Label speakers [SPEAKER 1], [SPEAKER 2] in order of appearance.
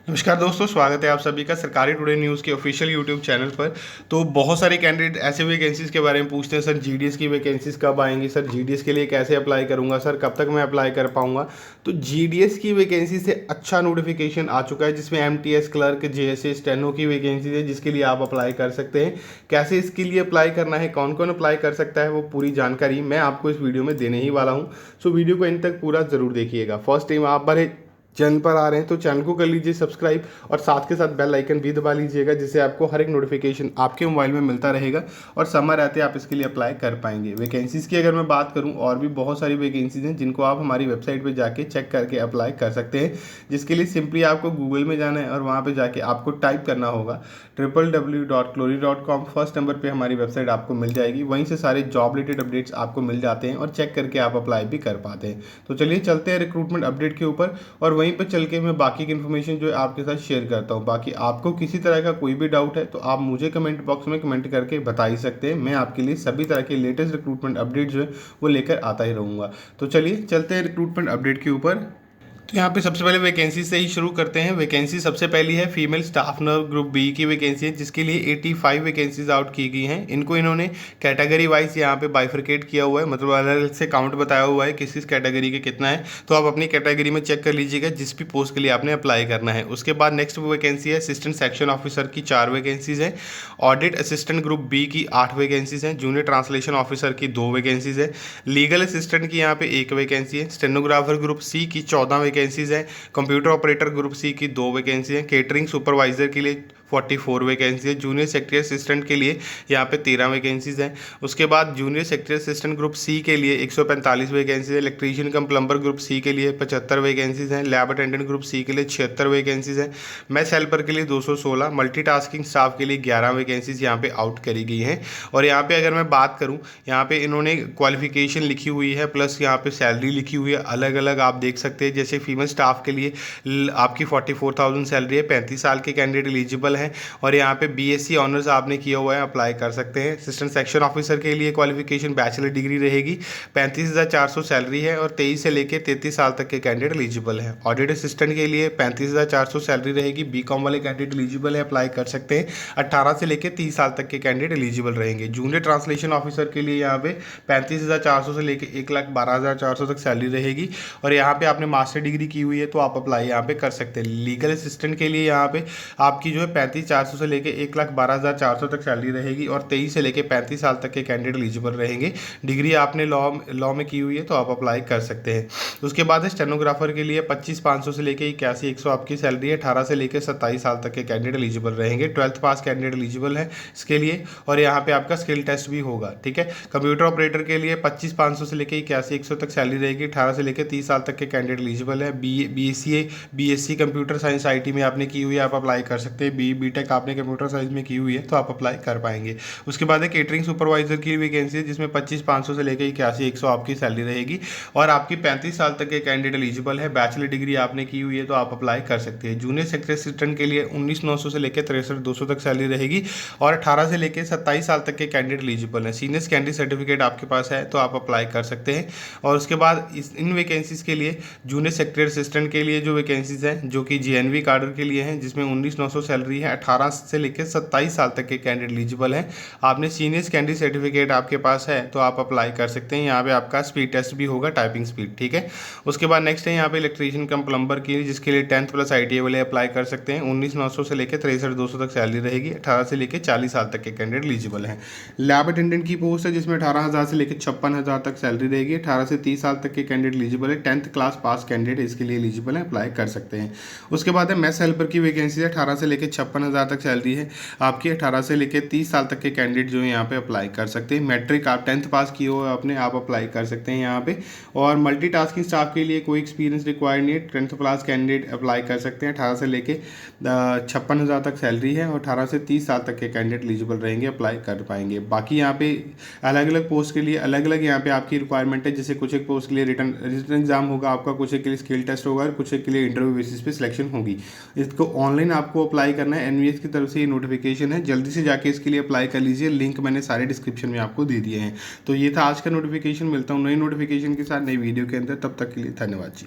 [SPEAKER 1] नमस्कार दोस्तों, स्वागत है आप सभी का सरकारी टुडे न्यूज़ के ऑफिशियल यूट्यूब चैनल पर। तो बहुत सारे कैंडिडेट ऐसे वैकेंसीज़ के बारे में पूछते हैं, सर जीडीएस की वैकेंसीज़ कब आएंगी, सर जीडीएस के लिए कैसे अप्लाई करूंगा, सर कब तक मैं अप्लाई कर पाऊंगा। तो जीडीएस की वैकेंसी से अच्छा नोटिफिकेशन आ चुका है जिसमें एमटीएस क्लर्क, जेएसए, स्टेनो की वैकेंसी है जिसके लिए आप अप्लाई कर सकते हैं। कैसे इसके लिए अप्लाई करना है, कौन कौन अप्लाई कर सकता है, वो पूरी जानकारी मैं आपको इस वीडियो में देने ही वाला हूँ। सो वीडियो को इन तक पूरा ज़रूर देखिएगा। फर्स्ट टाइम आप बार चैनल पर आ रहे हैं तो चैनल को कर लीजिए सब्सक्राइब और साथ के साथ बेल आइकन भी दबा लीजिएगा, जिससे आपको हर एक नोटिफिकेशन आपके मोबाइल में मिलता रहेगा और समय रहते आप इसके लिए अप्लाई कर पाएंगे। वैकेंसीज़ की अगर मैं बात करूं, और भी बहुत सारी वैकेंसीज़ हैं जिनको आप हमारी वेबसाइट पर जाके चेक करके अप्लाई कर सकते हैं, जिसके लिए सिंपली आपको गूगल में जाना है और वहाँ पर जाके आपको टाइप करना होगा www.clory.com। फर्स्ट नंबर पर हमारी वेबसाइट आपको मिल जाएगी, वहीं से सारे जॉब रिलेटेड अपडेट्स आपको मिल जाते हैं और चेक करके आप अप्लाई भी कर पाते हैं। तो चलिए चलते हैं रिक्रूटमेंट अपडेट के ऊपर, और वहीं पर चल के मैं बाकी की इन्फॉर्मेशन जो है आपके साथ शेयर करता हूँ। बाकी आपको किसी तरह का कोई भी डाउट है तो आप मुझे कमेंट बॉक्स में कमेंट करके बता ही सकते हैं। मैं आपके लिए सभी तरह के लेटेस्ट रिक्रूटमेंट अपडेट जो है वो लेकर आता ही रहूँगा। तो चलिए चलते हैं रिक्रूटमेंट अपडेट के ऊपर। तो यहाँ पे सबसे पहले वैकेंसी से ही शुरू करते हैं। वैकेंसी सबसे पहली है female staff nurse group B की वैकेंसी है, जिसके लिए 85 वैकेंसीज आउट की गई हैं। इनको इन्होंने कैटेगरी वाइज यहाँ पे बाइफरकेट किया हुआ है, मतलब अलग अलग से काउंट बताया हुआ है किस किस कैटेगरी के कितना है। तो आप अपनी कैटेगरी में चेक कर लीजिएगा जिस भी पोस्ट के लिए आपने अप्लाई करना है। उसके बाद नेक्स्ट वैकेंसी है असिस्टेंट सेक्शन ऑफिसर की 4 वैकेंसीज हैं। ऑडिट असिस्टेंट ग्रुप बी की 8 वैकेंसीज हैं। जूनियर ट्रांसलेशन ऑफिसर की 2 वैकेंसीज है। लीगल असिस्टेंट की यहाँ पे 1 वैकेंसी है। स्टेनोग्राफर ग्रुप सी की 14 वैकेंसीज है। कंप्यूटर ऑपरेटर ग्रुप सी की 2 वैकेंसी है। केटरिंग सुपरवाइजर के लिए 44 वैकेंसी है। जूनियर सेक्रेटरी असिस्टेंट के लिए यहाँ पे 13 वैकेंसीज हैं। उसके बाद junior secretary assistant group C के लिए 145 वैकेंसीज है। Electrician cum plumber group C के लिए 75 वैकेंसीज हैं। लैब अटेंडेंट ग्रुप सी के लिए 76 वैकेंसीज हैं। मैथ हेल्पर के लिए 216, मल्टीटास्किंग स्टाफ के लिए 11 वैकेंसीज यहाँ पे आउट करी गई हैं। और यहाँ पे अगर मैं बात करूँ, यहाँ पे इन्होंने क्वालिफिकेशन लिखी हुई है प्लस यहाँ पे सैलरी लिखी हुई है अलग अलग, आप देख सकते हैं। जैसे फीमेल स्टाफ के लिए आपकी 44,000 सैलरी है, 35 साल के कैंडिडेट एलिजिबल हैं। और यहाँ पे बीएससी ऑनर्स आपने किया हुआ है, अप्लाई कर सकते हैं। असिस्टेंट सेक्शन ऑफिसर के लिए क्वालिफिकेशन बैचलर डिग्री रहेगी, 35,400 सैलरी है और 23 से लेकर 33 साल तक के कैंडिडेट एलिजिबल है। ऑडिट असिस्टेंट के लिए 35,400 सैलरी रहेगी, बीकॉम वाले कैंडिडेट एलिजिबल है, अप्लाई कर सकते हैं। 18 से लेकर 30 साल तक के कैंडिडेट एलिजिबल रहेंगे। जूनियर ट्रांसलेशन ऑफिसर के लिए यहाँ पे 35,400 से लेकर 1,12,400 तक सैलरी रहेगी और यहाँ पे आपने मास्टर डिग्री की हुई है तो आप अप्लाई यहाँ पे कर सकते हैं। लीगल असिस्टेंट के लिए यहाँ पे आपकी जो है 35,400 से लेकर 1,12,400 तक सैलरी रहेगी और 23 से लेकर 35 साल तक के कैंडिडेट एलिजिबल रहेंगे। डिग्री आपने लॉ में की हुई है तो आप अप्लाई कर सकते हैं। उसके बाद स्टेनोग्राफर के लिए 25,500 से लेकर 81,100 आपकी सैलरी है। 18 से लेकर 27 साल तक के कैंडिडेट एलिजिबल रहेंगे। 12th पास कैंडिडेट एलिजिबल है इसके लिए और यहाँ पे आपका स्किल टेस्ट भी होगा, ठीक है। कंप्यूटर ऑपरेटर के लिए 25,500 से लेकर 81,100 तक सैलरी रहेगी। 18 से लेकर 30 साल तक के कैंडिडेट एलिजिबल है। बीएससी कंप्यूटर साइंस आईटी में आपने की हुई है, आप अप्लाई कर सकते हैं। बीटेक आपने कंप्यूटर साइंस में की हुई है तो आप अप्लाई कर पाएंगे। उसके बाद है केटरिंग सुपरवाइजर की वैकेंसी है, जिसमें 25,500 से लेकर 81,100 आपकी सैलरी रहेगी और आपकी 35 साल तक के कैंडिडेट एलिजिबल है। बैचलर डिग्री आपने की हुई है तो आप अप्लाई कर सकते हैं। जूनियर सेक्रेटरी असिस्टेंट के लिए 19,900 से लेकर 63,200 तक सैलरी रहेगी और 18 से लेकर 27 साल तक के कैंडिडेट एलिजिबल है। सीनियर कैंडिडेट सर्टिफिकेट आपके पास है तो आप अप्लाई कर सकते हैं। और उसके बाद इन वैकेंसीज के लिए जूनियर सेक्रेटरी असिस्टेंट के लिए जो वैकेंसीज हैं जो कि जीएनवी कार्डर के लिए हैं, जिसमें 19,900 सैलरी है। 18 से लेकर 27 साल तक के कैंडिडेट एलिजिबल हैं। आपने सीनियर कैंडिडेट सर्टिफिकेट आपके पास है तो आप अप्लाई कर सकते हैं। यहाँ पे आपका स्पीड टेस्ट भी होगा, टाइपिंग स्पीड, ठीक है। उसके बाद नेक्स्ट है यहाँ पे इलेक्ट्रीशियन कम प्लम्बर की, जिसके लिए 10th प्लस ITI वाले अप्लाई कर सकते हैं। 19,900 से लेकर 63,200 तक सैलरी रहेगी। 18 से लेकर 40 साल तक के कैंडिडेट एलिजिबल हैं। लैब अटेंडेंट की पोस्ट है, जिसमें 18,000 से लेकर 56,000 तक सैलरी रहेगी। 18 से 30 साल तक के कैंडिडेट एलिजिबल है। 10th क्लास पास कैंडिडेट इसके लिए एलिजिबल है, अप्लाई कर सकते हैं। उसके बाद है मेस हेल्पर की वैकेंसी है, 18 से लेकर 56,000 तक सैलरी है आपकी। 18 से लेकर 30 साल तक के कैंडिडेट जो है यहाँ पे अप्लाई कर सकते हैं। मैट्रिक आप 10th पास किए हो अपने, आप अप्लाई कर सकते हैं यहाँ पे। और मल्टीटास्किंग स्टाफ के लिए कोई एक्सपीरियंस रिक्वायर्ड नहीं है, 10th क्लास कैंडिडेट अप्लाई कर सकते हैं। 18 से लेकर 56,000 तक सैलरी है और 18 से 30 साल तक के कैंडिडेट एलिजिबल रहेंगे, अप्लाई कर पाएंगे। बाकी यहाँ पे अलग अलग पोस्ट के लिए अलग अलग यहाँ पे आपकी रिक्वायरमेंट है। जैसे कुछ एक पोस्ट के लिए रिटन एग्जाम होगा आपका, कुछ एक के लिए स्किल टेस्ट होगा और कुछ एक के लिए इंटरव्यू बेसिस पे सिलेक्शन होगी। इसको ऑनलाइन आपको अप्लाई करना है। एनवीएस की तरफ से ये नोटिफिकेशन है, जल्दी से जाके इसके लिए अप्लाई कर लीजिए। लिंक मैंने सारे डिस्क्रिप्शन में आपको दे दिए हैं। तो ये था आज का नोटिफिकेशन। मिलता हूँ नई नोटिफिकेशन के साथ नई वीडियो के अंदर, तब तक के लिए धन्यवाद जी।